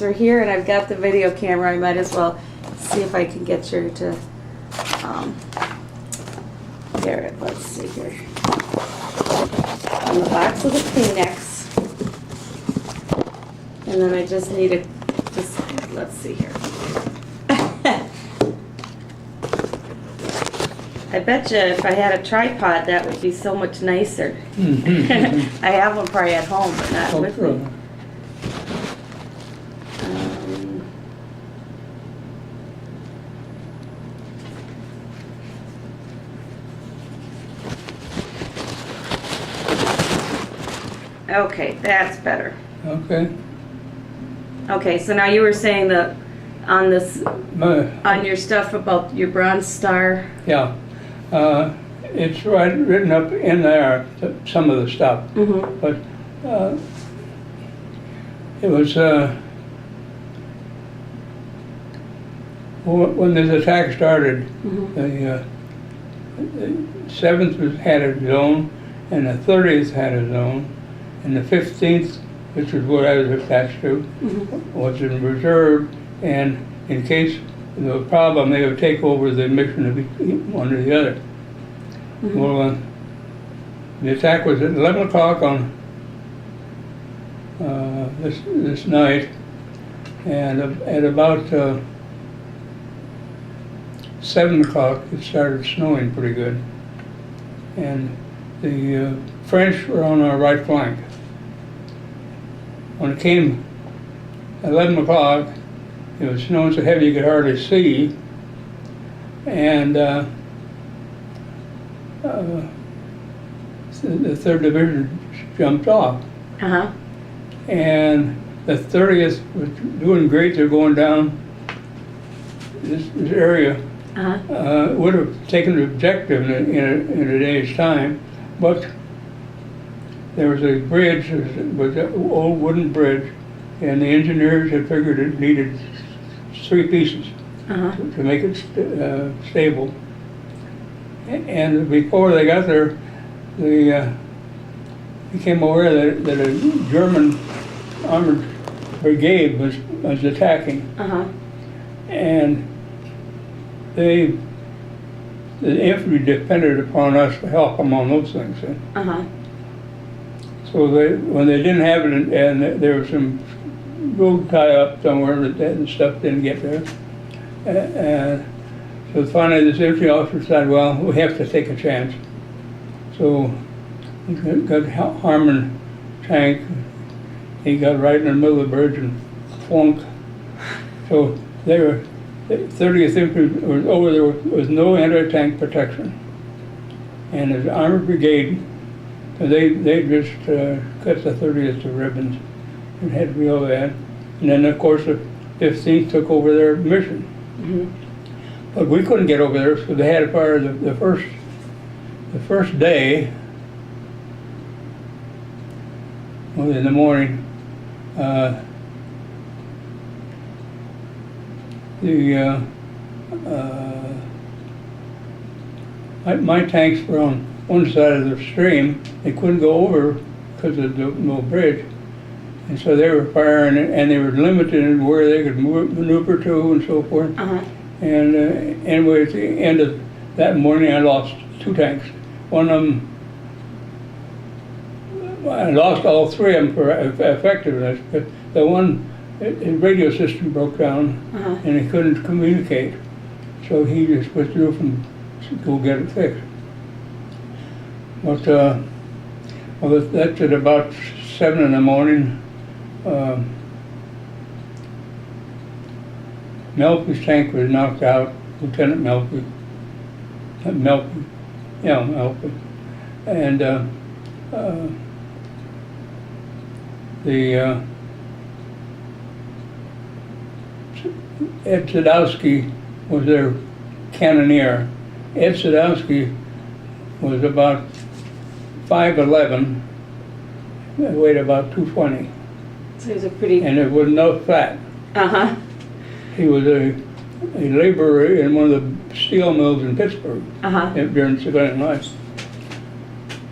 we're here and I've got the video camera, I might as well see if I can get you to, there, let's see here. On the box of the Kleenex. And then I just need to, let's see here. I bet you if I had a tripod that would be so much nicer. I have one probably at home, but not with me. Okay, that's better. Okay. Okay, so now you were saying that on this, on your stuff about your Bronze Star. Yeah. It's written up in there, some of the stuff. Mm-hmm. But it was, when this attack started, Mm-hmm. the 7th had a zone, and the 30th had a zone, and the 15th, which is what I was attached to, Mm-hmm. was in reserve, and in case of a problem, they would take over the mission of one or the other. Mm-hmm. Well, the attack was at 11 o'clock on this night, and at about 7 o'clock it started snowing pretty good, and the French were on our right flank. When it came 11 o'clock, it was snowing so heavy you could hardly see, and the 3rd Division jumped off. Uh-huh. And the 30th was doing great. They're going down this area. Uh-huh. Would have taken the objective in a day's time, but there was a bridge, it was an old wooden bridge, and the engineers had figured it needed 3 pieces Uh-huh. to make it stable. And before they got there, they became aware that a German armored brigade was attacking, Uh-huh. and the infantry depended upon us to help them on those things. Uh-huh. So when they didn't have it, and there was some road tie up somewhere that stuff didn't get there, and so finally this infantry officer said, well, we have to take a chance. So he got Harmon tank, he got right in the middle of the bridge and flunk. So they were, 30th Infantry was over there with no anti-tank protection. And his armored brigade, they just cut the 30th to ribbons and had real bad. And then of course the 15th took over their mission. Mm-hmm. But we couldn't get over there, so they had to fire the first day, well, in the morning. My tanks were on one side of the stream. They couldn't go over because of no bridge. And so they were firing, and they were limited in where they could maneuver to and so forth. Uh-huh. And anyway, at the end of that morning, I lost 2 tanks. One of them, I lost all 3 of them for effectiveness, but the one, his radio system broke down, Uh-huh. and he couldn't communicate. So he just withdrew from to go get it fixed. But, well, that's at about 7 in the morning. Melfi's tank was knocked out, Lieutenant Melfi. Melfi. And Ed Sadowski was their cannoneer. Ed Sadowski was about 5'11", weighed about 220. So he's a pretty... And there was no fat. Uh-huh. He was a laborer in one of the steel mills in Pittsburgh during civilian life.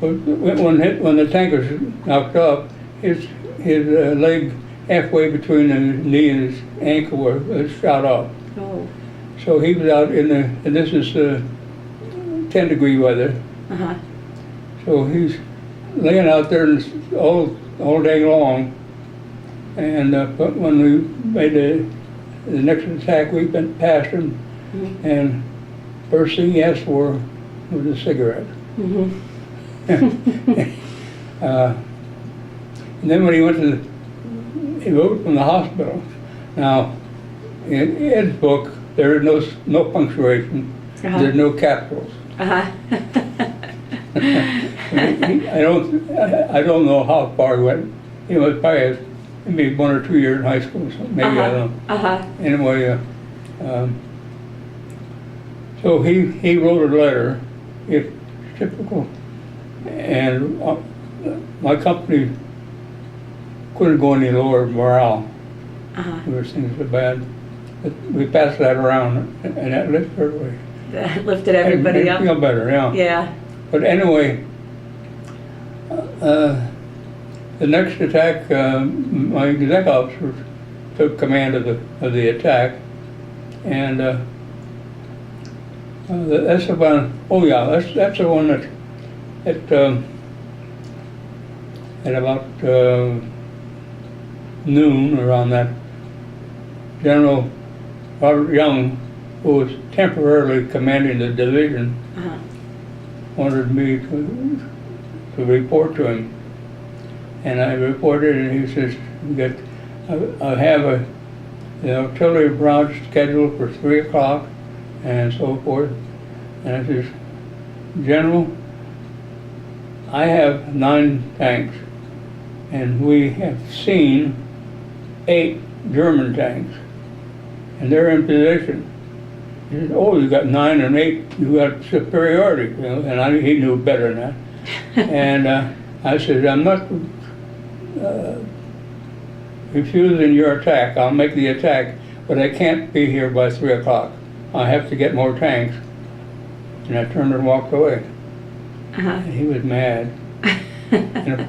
But when the tank was knocked off, his leg halfway between the knee and his ankle was shot off. Oh. So he was out in the, and this is 10-degree weather. Uh-huh. So he's laying out there all day long. And but when we made the next attack, we went past him, Mm-hmm. and first thing he asked for was a cigarette. Mm-hmm. And then when he went to he wrote from the hospital. Now, in Ed's book, there is no punctuation. Uh-huh. There's no capitals. Uh-huh. I don't know how far he went. He was probably maybe 1 or 2 years in high school, so maybe I don't know. Uh-huh. Anyway, so he wrote a letter, it's typical, and my company couldn't go any lower morale. Uh-huh. Those things are bad. But we passed that around, and that lifted everybody. That lifted everybody up. Feel better, yeah. Yeah. But anyway, the next attack, my exec officer took command of the attack, and that's the one. Oh yeah, that's the one that at about noon, around that, General Robert Young, who was temporarily commanding the division, Uh-huh. wanted me to report to him. And I reported, and he says that I have the artillery barrage scheduled for 3 o'clock and so forth. And I says, General, I have 9 tanks, and we have seen 8 German tanks, and they're in position. He said, oh, you got 9 and 8, you got superiority, you know, and he knew better than that. And I said, I'm not refusing your attack. I'll make the attack, but I can't be here by 3 o'clock. I have to get more tanks. And I turned and walked away. Uh-huh. And he was mad. You know,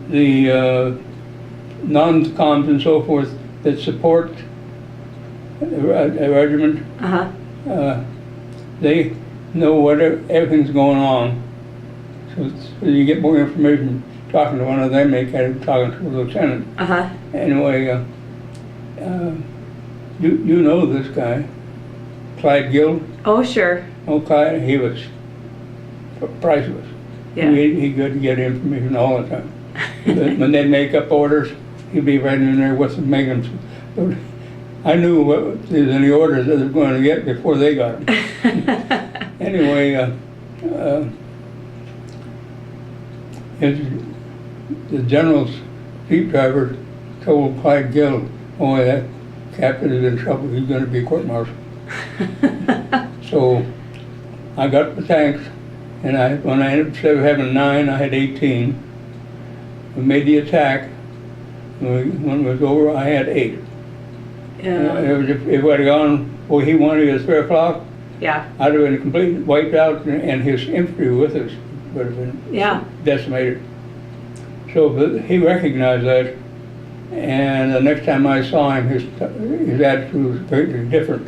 the non-coms and so forth that support a regiment, Uh-huh. they know everything's going on. So you get more information talking to one of them than talking to a lieutenant. Uh-huh. Anyway, you know this guy, Clyde Guild. Oh, sure. Oh, Clyde, he was priceless. Yeah. He could get information all the time. When they'd make up orders, he'd be right in there with them making them. I knew what there's any orders that they were going to get before they got them. Anyway, the general's jeep driver told Clyde Gill, "Oh, that captain is in trouble. He's going to be court-martialed." So I got the tanks, and when I ended up instead of having 9, I had 18. We made the attack. When it was over, I had 8. Yeah. If I had gone, well, he wanted at 3 o'clock, Yeah. I'd have been completely wiped out, and his infantry with us would have been Yeah. decimated. So but he recognized that, and the next time I saw him, his attitude was greatly different.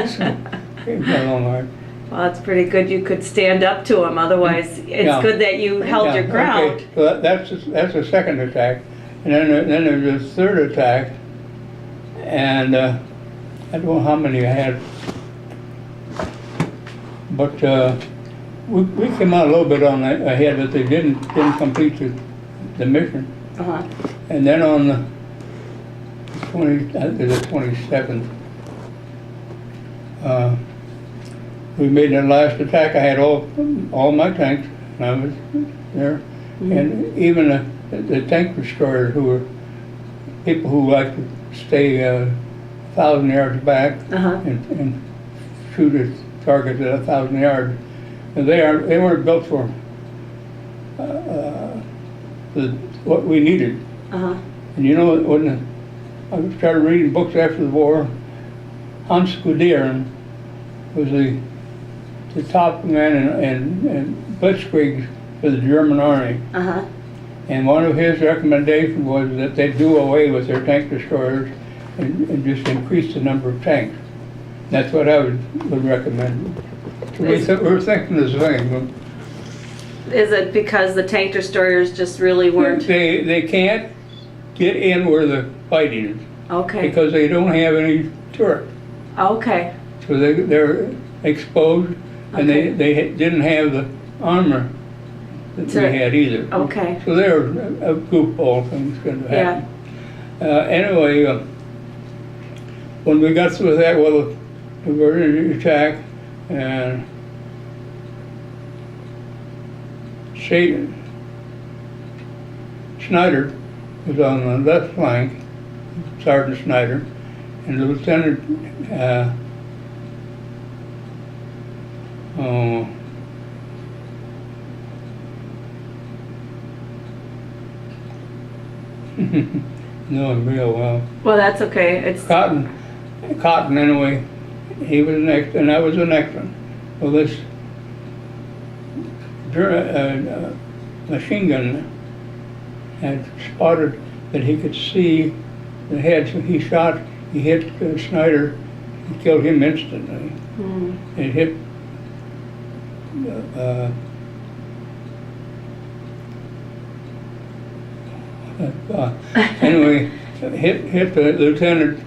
So it was a long line. Well, that's pretty good. You could stand up to him. Otherwise, it's Yeah. good that you held your ground. Okay. So that's the second attack, and then there's a third attack, and I don't know how many I had, but we came out a little bit on ahead, but they didn't complete the mission. Uh-huh. And then on the 27th, we made that last attack. I had all my tanks, and I was there. Mm-hmm. And even the tank destroyers, who were people who like to stay 1,000 yards back Uh-huh. and shoot at targets at 1,000 yards. And they weren't built for what we needed. Uh-huh. And you know, when I started reading books after the war, Hans Guderian was the top man in blitzkrieg for the German army. Uh-huh. And one of his recommendations was that they do away with their tank destroyers and just increase the number of tanks. That's what I would recommend. So we're thinking the same. Is it because the tank destroyers just really weren't? They can't get in where the fighting is. Okay. Because they don't have any turret. Okay. So they're exposed, and Okay. they didn't have the armor that we had either. Okay. So they're a goofball things going to happen. Anyway, when we got through that, well, we were ready to attack, and Schneider was on the left flank, Sergeant Schneider, and the lieutenant, know him real well. Well, that's okay. It's Cotton anyway, he was next, and I was the next one. Well, this machine gun had spotted that he could see the head, so he hit Snyder, he killed him instantly. It hit anyway, hit the lieutenant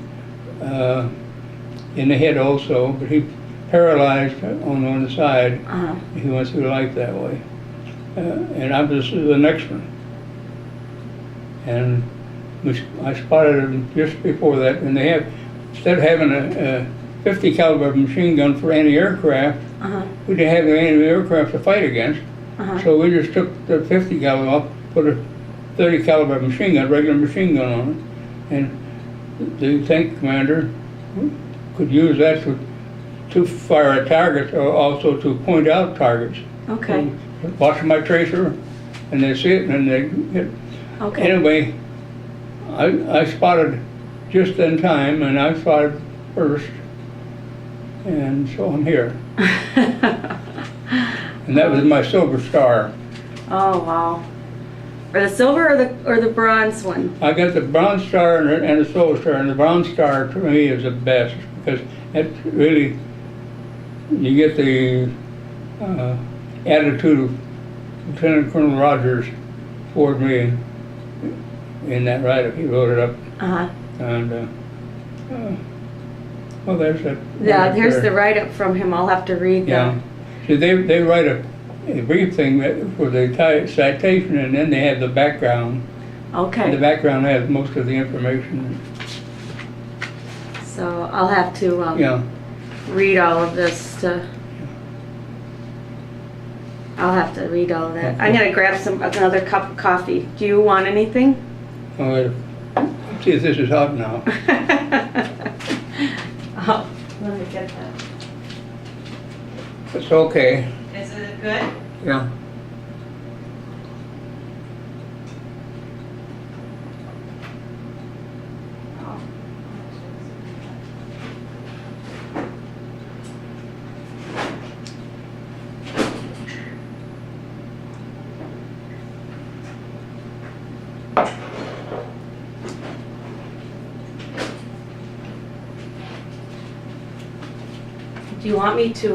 in the head also, but he paralyzed on one side. He went through life that way. And I was the next one. And I spotted him just before that, and they have, instead of having a 50 caliber machine gun for anti-aircraft, we didn't have any aircraft to fight against. So we just took the 50 caliber off, put a 30 caliber machine gun, regular machine gun on it, and the tank commander could use that to fire at targets, or also to point out targets. okay. So, watch my tracer, and they see it, and they hit. Okay. Anyway, I spotted just in time, and I spotted first, and so I'm here. And that was my Silver Star. Oh wow. Or the silver or the bronze one? I got the Bronze Star and the Silver Star, and the Bronze Star to me is the best, because it really, you get the attitude of Lieutenant Colonel Rogers toward me in that write-up. He wrote it up. And well, there's that. Yeah, here's the write-up from him. I'll have to read that. Yeah. See, they write a brief thing for the citation, and then they have the background. Okay. And the background has most of the information. So I'll have to read all of this I'll have to read all of that. Okay. I'm gonna grab another cup of coffee. Do you want anything? Oh, let's see if this is hot now. Oh, let me get that. It's okay. Is it good? Yeah. Do you want me to